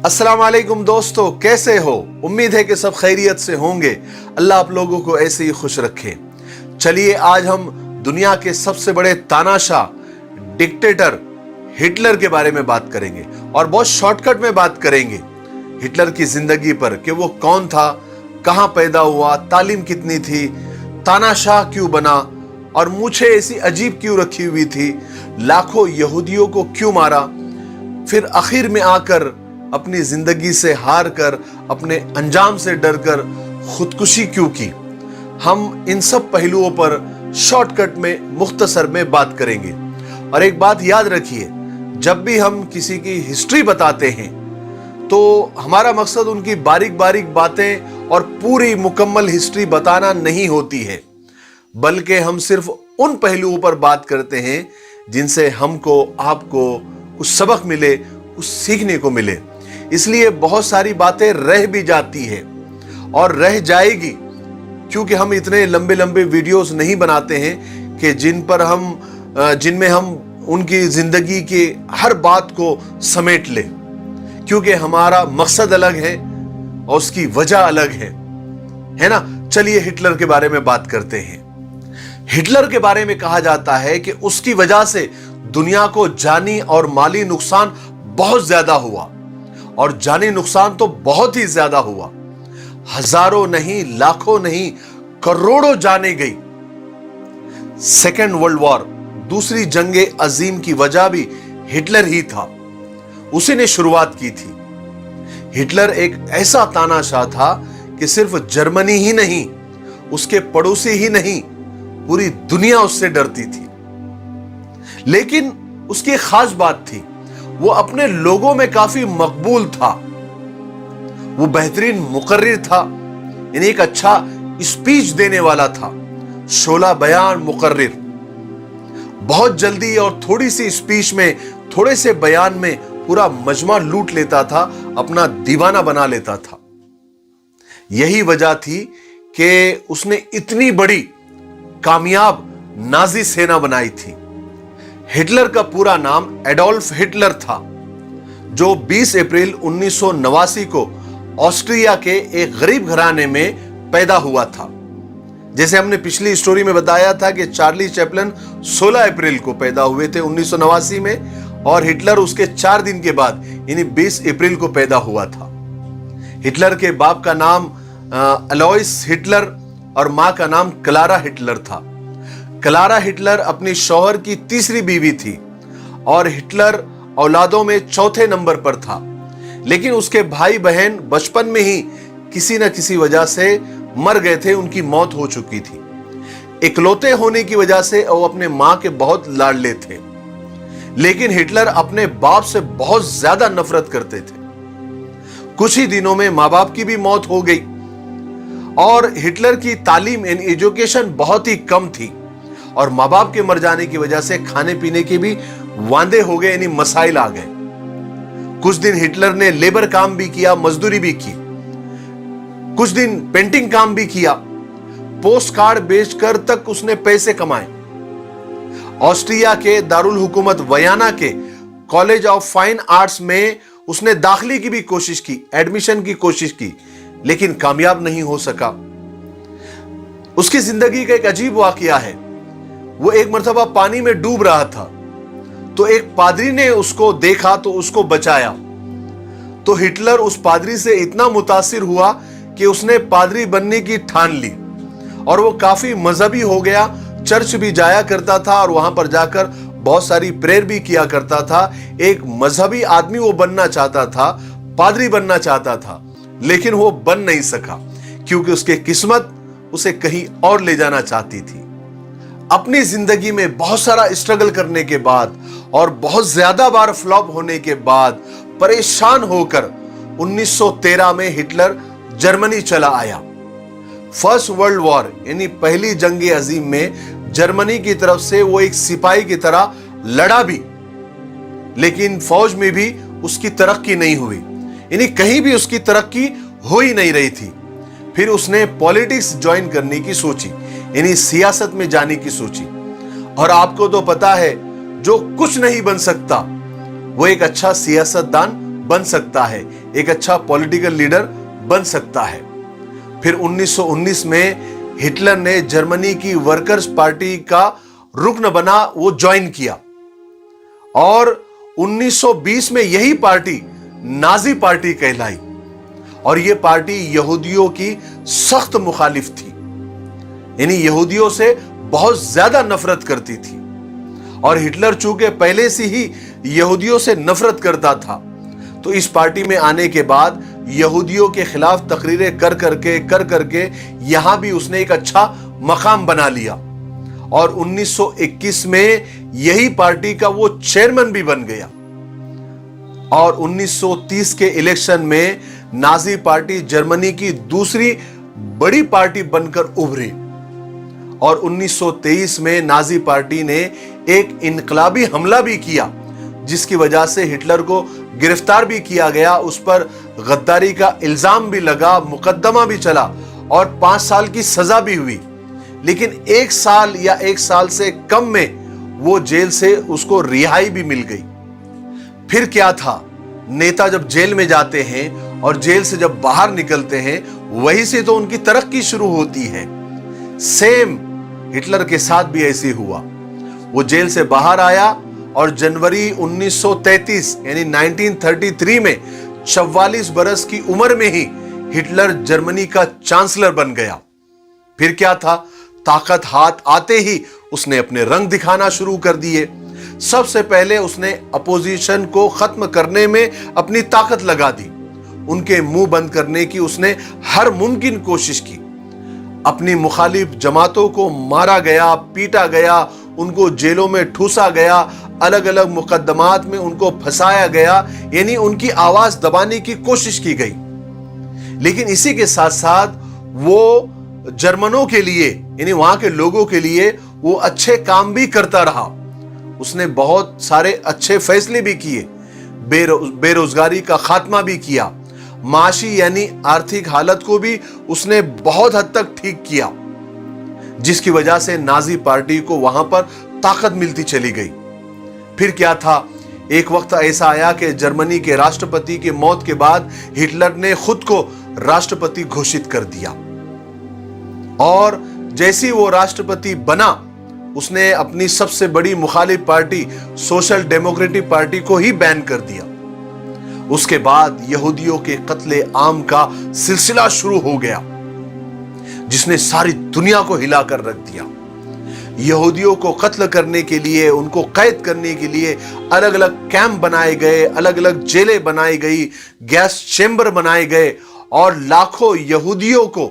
अस्सलाम वालेकुम दोस्तों, कैसे हो? उम्मीद है कि सब खैरियत से होंगे। अल्लाह आप लोगों को ऐसे ही खुश रखे। चलिए आज हम दुनिया के सबसे बड़े तानाशाह डिक्टेटर हिटलर के बारे में बात करेंगे और बहुत शॉर्टकट में बात करेंगे हिटलर की जिंदगी पर कि वो कौन था, कहां पैदा हुआ, तालीम कितनी थी, तानाशाह क्यों बना और मूछें ऐसी अजीब क्यों रखी हुई थी, लाखों यहूदियों को क्यों मारा, फिर आखिर में आकर अपनी जिंदगी से हार कर, अपने अंजाम से डरकर खुदकुशी क्यों की। हम इन सब पहलुओं पर शॉर्टकट में, मुख्तसर में बात करेंगे। और एक बात याद रखिए, जब भी हम किसी की हिस्ट्री बताते हैं तो हमारा मकसद उनकी बारीक बारीक बातें और पूरी मुकम्मल हिस्ट्री बताना नहीं होती है, बल्कि हम सिर्फ उन पहलुओं पर बात करते हैं जिनसे हमको, आपको कुछ सबक मिले, कुछ सीखने को मिले। इसलिए बहुत सारी बातें रह भी जाती है और रह जाएगी, क्योंकि हम इतने लंबे लंबे वीडियोस नहीं बनाते हैं कि जिनमें हम उनकी जिंदगी की हर बात को समेट लें, क्योंकि हमारा मकसद अलग है और उसकी वजह अलग है ना। चलिए हिटलर के बारे में बात करते हैं। हिटलर के बारे में कहा जाता है कि उसकी वजह से दुनिया को जानी और माली नुकसान बहुत ज्यादा हुआ, और जानी नुकसान तो बहुत ही ज्यादा हुआ। हजारों नहीं, लाखों नहीं, करोड़ों जाने गई। सेकेंड वर्ल्ड वॉर, दूसरी जंगे अजीम की वजह भी हिटलर ही था। उसी ने शुरुआत की थी। हिटलर एक ऐसा तानाशाह था कि सिर्फ जर्मनी ही नहीं, उसके पड़ोसी ही नहीं, पूरी दुनिया उससे डरती थी। लेकिन उसकी खास बात थी, वो अपने लोगों में काफी मकबूल था। वो बेहतरीन मुकर्रिर था, यानी एक अच्छा स्पीच देने वाला था, शोला बयान मुकर्रिर। बहुत जल्दी और थोड़ी सी स्पीच में, थोड़े से बयान में पूरा मजमा लूट लेता था, अपना दीवाना बना लेता था। यही वजह थी कि उसने इतनी बड़ी कामयाब नाजी सेना बनाई थी। हिटलर का पूरा नाम एडोल्फ हिटलर था, जो 20 अप्रैल 1989 को ऑस्ट्रिया के एक गरीब घराने में पैदा हुआ था। जैसे हमने पिछली स्टोरी में बताया था कि चार्ली चैपलिन 16 अप्रैल को पैदा हुए थे 1989 में, और हिटलर उसके 4 दिन के बाद यानी 20 अप्रैल को पैदा हुआ था। हिटलर के बाप का नाम अलोइस हिटलर और मां का नाम क्लारा हिटलर था। क्लारा हिटलर अपनी शौहर की तीसरी बीवी थी और हिटलर औलादों में चौथे नंबर पर था। लेकिन उसके भाई बहन बचपन में ही किसी न किसी वजह से मर गए थे, उनकी मौत हो चुकी थी। इकलौते होने की वजह से वो अपने मां के बहुत लाडले थे। लेकिन हिटलर अपने बाप से बहुत ज्यादा नफरत करते थे। कुछ ही दिनों में मां बाप की भी मौत हो गई और हिटलर की तालीम एंड एजुकेशन बहुत ही कम थी, और मां बाप के मर जाने की वजह से खाने पीने के भी वांदे हो गए, यानी मसाइल आ गए। कुछ दिन हिटलर ने लेबर काम भी किया, मजदूरी भी की, कुछ दिन पेंटिंग काम भी किया, पोस्ट कार्ड बेचकर तक उसने पैसे कमाए। ऑस्ट्रिया के दारुल हुकूमत वयाना के कॉलेज ऑफ फाइन आर्ट्स में उसने दाखिले की भी कोशिश की, एडमिशन की कोशिश की, लेकिन कामयाब नहीं हो सका। उसकी जिंदगी का एक अजीब वाकया है। वो एक मर्तबा पानी में डूब रहा था, तो एक पादरी ने उसको देखा तो उसको बचाया। तो हिटलर उस पादरी से इतना मुतासिर हुआ कि उसने पादरी बनने की ठान ली, और वो काफी मजहबी हो गया, चर्च भी जाया करता था और वहां पर जाकर बहुत सारी प्रेयर भी किया करता था। एक मजहबी आदमी वो बनना चाहता था, पादरी बनना चाहता था, लेकिन वो बन नहीं सका, क्योंकि उसकी किस्मत उसे कहीं और ले जाना चाहती थी। अपनी जिंदगी में बहुत सारा स्ट्रगल करने के बाद और बहुत ज्यादा बार फ्लॉप होने के बाद परेशान होकर 1913 में हिटलर जर्मनी चला आया। फर्स्ट वर्ल्ड वॉर यानी पहली जंग अजीम में जर्मनी की तरफ से वो एक सिपाही की तरह लड़ा भी, लेकिन फौज में भी उसकी तरक्की नहीं हुई, यानी कहीं भी उसकी तरक्की हो ही नहीं रही थी। फिर उसने पॉलिटिक्स ज्वाइन करने की सोची, यानी सियासत में जाने की सोची। और आपको तो पता है, जो कुछ नहीं बन सकता वो एक अच्छा सियासतदान बन सकता है, एक अच्छा पॉलिटिकल लीडर बन सकता है। फिर 1919 में हिटलर ने जर्मनी की वर्कर्स पार्टी का रुकन बना, वो ज्वाइन किया और 1920 में यही पार्टी नाजी पार्टी कहलाई और यह पार्टी यहूदियों की सख्त मुखालिफ थी, यानी यहूदियों से बहुत ज्यादा नफरत करती थी। और हिटलर चूंकि पहले से ही यहूदियों से नफरत करता था, तो इस पार्टी में आने के बाद यहूदियों के खिलाफ तकरीरें कर करके यहां भी उसने एक अच्छा मकाम बना लिया और 1921 में यही पार्टी का वो चेयरमैन भी बन गया। और 1930 के इलेक्शन में नाजी पार्टी जर्मनी की दूसरी बड़ी पार्टी बनकर उभरी और 1923 में नाजी पार्टी ने एक इनकलाबी हमला भी किया, जिसकी वजह से हिटलर को गिरफ्तार भी किया गया, उस पर गद्दारी का इल्जाम भी लगा, मुकदमा भी चला और 5 साल की सजा भी हुई। लेकिन 1 साल या 1 साल से कम में वो जेल से उसको रिहाई भी मिल गई। फिर क्या था, नेता जब जेल में जाते हैं और जेल से जब बाहर निकलते हैं, वहीं से तो उनकी तरक्की शुरू होती है। सेम हिटलर के साथ भी ऐसे हुआ। वो जेल से बाहर आया और जनवरी 1933 यानी 1933 में 44 बरस की उम्र में ही हिटलर जर्मनी का चांसलर बन गया। फिर क्या था, ताकत हाथ आते ही उसने अपने रंग दिखाना शुरू कर दिए। सबसे पहले उसने अपोजिशन को खत्म करने में अपनी ताकत लगा दी। उनके मुंह बंद करने की उसने हर मुमकिन कोशिश की। अपनी मुखालिफ जमातों को मारा गया, पीटा गया, उनको जेलों में ठूसा गया, अलग अलग मुकदमात में उनको फंसाया गया, यानी उनकी आवाज दबाने की कोशिश की गई। लेकिन इसी के साथ साथ वो जर्मनों के लिए यानी वहां के लोगों के लिए वो अच्छे काम भी करता रहा। उसने बहुत सारे अच्छे फैसले भी किए, बेरोजगारी का खात्मा भी किया, माशी यानी आर्थिक हालत को भी उसने बहुत हद तक ठीक किया, जिसकी वजह से नाजी पार्टी को वहां पर ताकत मिलती चली गई। फिर क्या था, एक वक्त ऐसा आया कि जर्मनी के राष्ट्रपति की मौत के बाद हिटलर ने खुद को राष्ट्रपति घोषित कर दिया और जैसी वो राष्ट्रपति बना, उसने अपनी सबसे बड़ी मुखालिफ पार्टी सोशल डेमोक्रेटिक पार्टी को ही बैन कर दिया। उसके बाद यहूदियों के कत्ले आम का सिलसिला शुरू हो गया, जिसने सारी दुनिया को हिलाकर रख दिया। यहूदियों को कत्ल करने के लिए, उनको कैद करने के लिए अलग अलग कैंप बनाए गए, अलग अलग जेलें बनाई गई, गैस चेंबर बनाए गए और लाखों यहूदियों को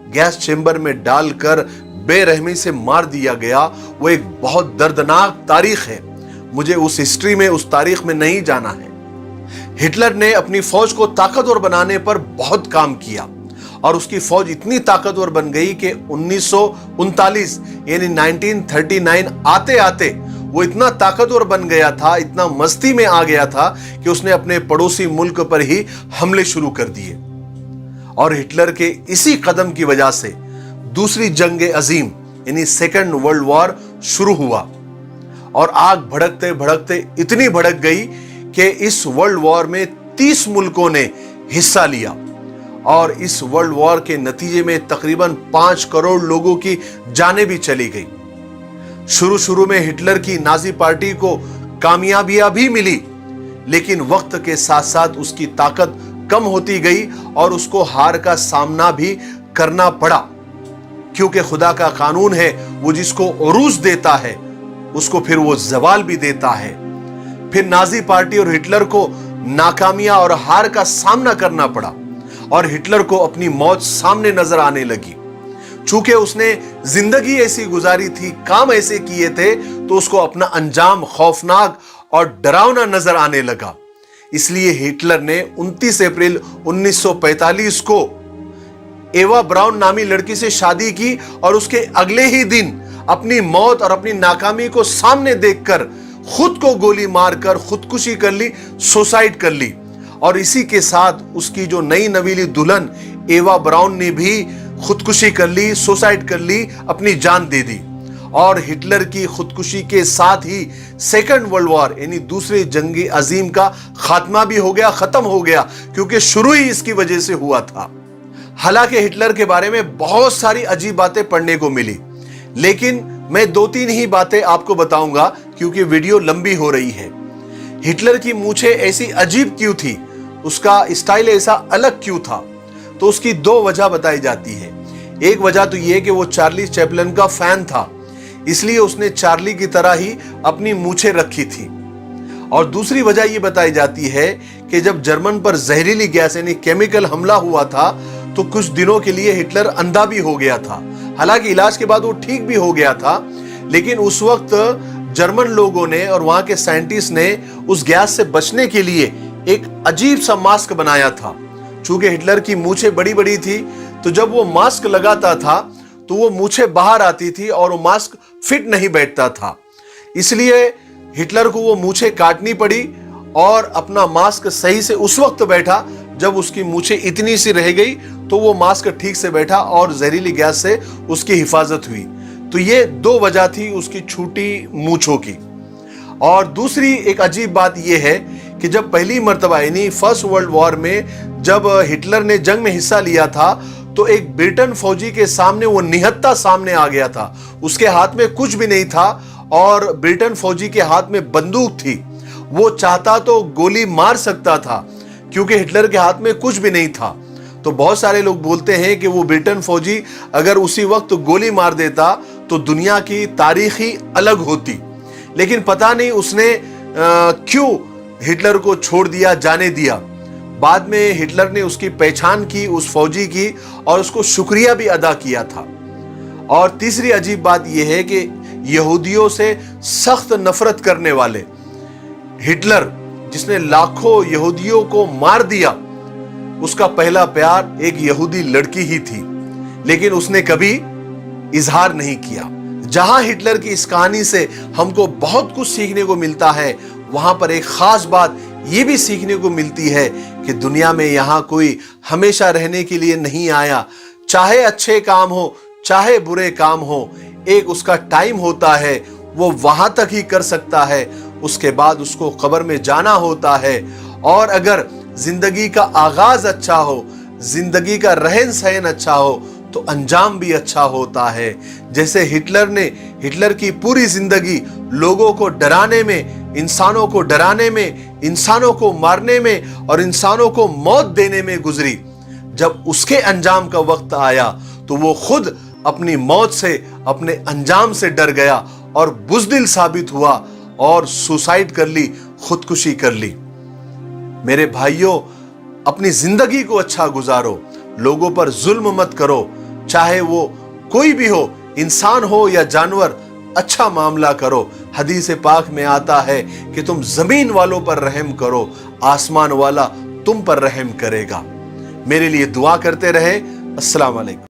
गैस चेंबर में डालकर बेरहमी से मार दिया गया। वो एक बहुत दर्दनाक तारीख है, मुझे उस हिस्ट्री में, उस तारीख में नहीं जाना है। हिटलर ने अपनी फौज को ताकतवर बनाने पर बहुत काम किया और उसकी फौज इतनी ताकतवर बन गई कि 1939 यानी 1939 आते आते वो इतना ताकतवर बन गया था, इतना मस्ती में आ गया था कि उसने अपने पड़ोसी मुल्क पर ही हमले शुरू कर दिए। और हिटलर के इसी कदम की वजह से दूसरी जंग अजीम यानी सेकेंड वर्ल्ड वॉर शुरू हुआ और आग भड़कते भड़कते इतनी भड़क गई कि इस वर्ल्ड वॉर में 30 मुल्कों ने हिस्सा लिया और इस वर्ल्ड वॉर के नतीजे में तकरीबन 5 करोड़ लोगों की जानें भी चली गई। शुरू में हिटलर की नाजी पार्टी को कामयाबियां भी मिली, लेकिन वक्त के साथ साथ उसकी ताकत कम होती गई और उसको हार का सामना भी करना पड़ा, क्योंकि खुदा का कानून है, वो जिसको उरूज देता है उसको फिर वो जवाल भी देता है। फिर नाजी पार्टी और हिटलर को नाकामियां और हार का सामना करना पड़ा और हिटलर को अपनी मौत सामने नजर आने लगी। चूंकि उसने जिंदगी ऐसी गुजारी थी, काम ऐसे किए थे, तो उसको अपना अंजाम खौफनाक और डरावना नजर आने लगा। इसलिए हिटलर ने 29 अप्रैल 1945 को एवा ब्राउन नामी लड़की से शादी की और उसके अगले ही दिन अपनी मौत और अपनी नाकामी को सामने देखकर खुद को गोली मारकर खुदकुशी कर ली, सुसाइड कर ली। और इसी के साथ उसकी जो नई नवीली दुल्हन एवा ब्राउन ने भी खुदकुशी कर ली, सुसाइड कर ली, अपनी जान दे दी। और हिटलर की खुदकुशी के साथ ही सेकंड वर्ल्ड वॉर यानी दूसरी जंग अजीम का खात्मा भी हो गया, खत्म हो गया, क्योंकि शुरू ही इसकी वजह से हुआ था। हालांकि हिटलर के बारे में बहुत सारी अजीब बातें पढ़ने को मिली, लेकिन मैं 2-3 ही बातें आपको बताऊंगा क्योंकि वीडियो लंबी हो रही है। हिटलर की मूछें ऐसी अजीब क्यों थी, उसका स्टाइल ऐसा अलग क्यों था, तो उसकी 2 वजह बताई जाती है। एक वजह तो यह कि वो चार्ली चैपलिन का फैन था, इसलिए उसने चार्ली की तरह ही अपनी मूछें रखी थी। और दूसरी वजह यह बताई जाती है कि जब जर्मन पर जहरीली गैस यानी केमिकल हमला हुआ था तो कुछ दिनों के लिए हिटलर अंधा भी हो गया था। हालांकि इलाज के बाद वो ठीक भी हो गया था, लेकिन उस वक्त जर्मन लोगों ने और वहां के साइंटिस्ट ने उस गैस से बचने के लिए एक अजीब सा मास्क बनाया था। चूंकि हिटलर की मूछें बड़ी बड़ी थी, तो जब वो मास्क लगाता था तो वो मूछें बाहर आती थी और वो मास्क फिट नहीं बैठता था। इसलिए हिटलर को वो मूछें काटनी पड़ी और अपना मास्क सही से उस वक्त बैठा जब उसकी मूछें इतनी सी रह गई, तो वो मास्क ठीक से बैठा और जहरीली गैस से उसकी हिफाजत हुई। तो ये 2 वजह थी उसकी छोटी मूछों की। और दूसरी एक अजीब बात यह है कि जब पहली मर्तबा यानी फर्स्ट वर्ल्ड वॉर में जब हिटलर ने जंग में हिस्सा लिया था, तो एक ब्रिटेन फौजी के सामने वो निहत्था सामने आ गया था। उसके हाथ में कुछ भी नहीं था और ब्रिटेन फौजी के हाथ में बंदूक थी। वो चाहता तो गोली मार सकता था क्योंकि हिटलर के हाथ में कुछ भी नहीं था। तो बहुत सारे लोग बोलते हैं कि वो ब्रिटेन फौजी अगर उसी वक्त गोली मार देता तो दुनिया की तारीख ही अलग होती। लेकिन पता नहीं उसने क्यों हिटलर को छोड़ दिया, जाने दिया। बाद में हिटलर ने उसकी पहचान की उस फौजी की और उसको शुक्रिया भी अदा किया था। और तीसरी अजीब बात यह है कि यहूदियों से सख्त नफरत करने वाले हिटलर, जिसने लाखों यहूदियों को मार दिया, उसका पहला प्यार एक यहूदी लड़की ही थी, लेकिन उसने कभी इजहार नहीं किया। जहां हिटलर की इस कहानी से हमको बहुत कुछ सीखने को मिलता है, वहां पर एक खास बात यह भी सीखने को मिलती है कि दुनिया में यहां कोई हमेशा रहने के लिए नहीं आया। चाहे अच्छे काम हो, चाहे बुरे काम हो, एक उसका टाइम होता है, वो वहां तक ही कर सकता है, उसके बाद उसको कब्र में जाना होता है। और अगर जिंदगी का आगाज अच्छा हो, जिंदगी का रहन सहन अच्छा हो, तो अंजाम भी अच्छा होता है। जैसे हिटलर की पूरी जिंदगी लोगों को डराने में, इंसानों को डराने में, इंसानों को मारने में और इंसानों को मौत देने में गुजरी। जब उसके अंजाम का वक्त आया तो वो खुद अपनी मौत से, अपने अंजाम से डर गया और बुज़दिल साबित हुआ और सुसाइड कर ली, खुदकुशी कर ली। मेरे भाइयों, अपनी जिंदगी को अच्छा गुजारो, लोगों पर जुल्म मत करो, चाहे वो कोई भी हो, इंसान हो या जानवर, अच्छा मामला करो। हदीस पाक में आता है कि तुम जमीन वालों पर रहम करो, आसमान वाला तुम पर रहम करेगा। मेरे लिए दुआ करते रहे। अस्सलाम वालेकुम।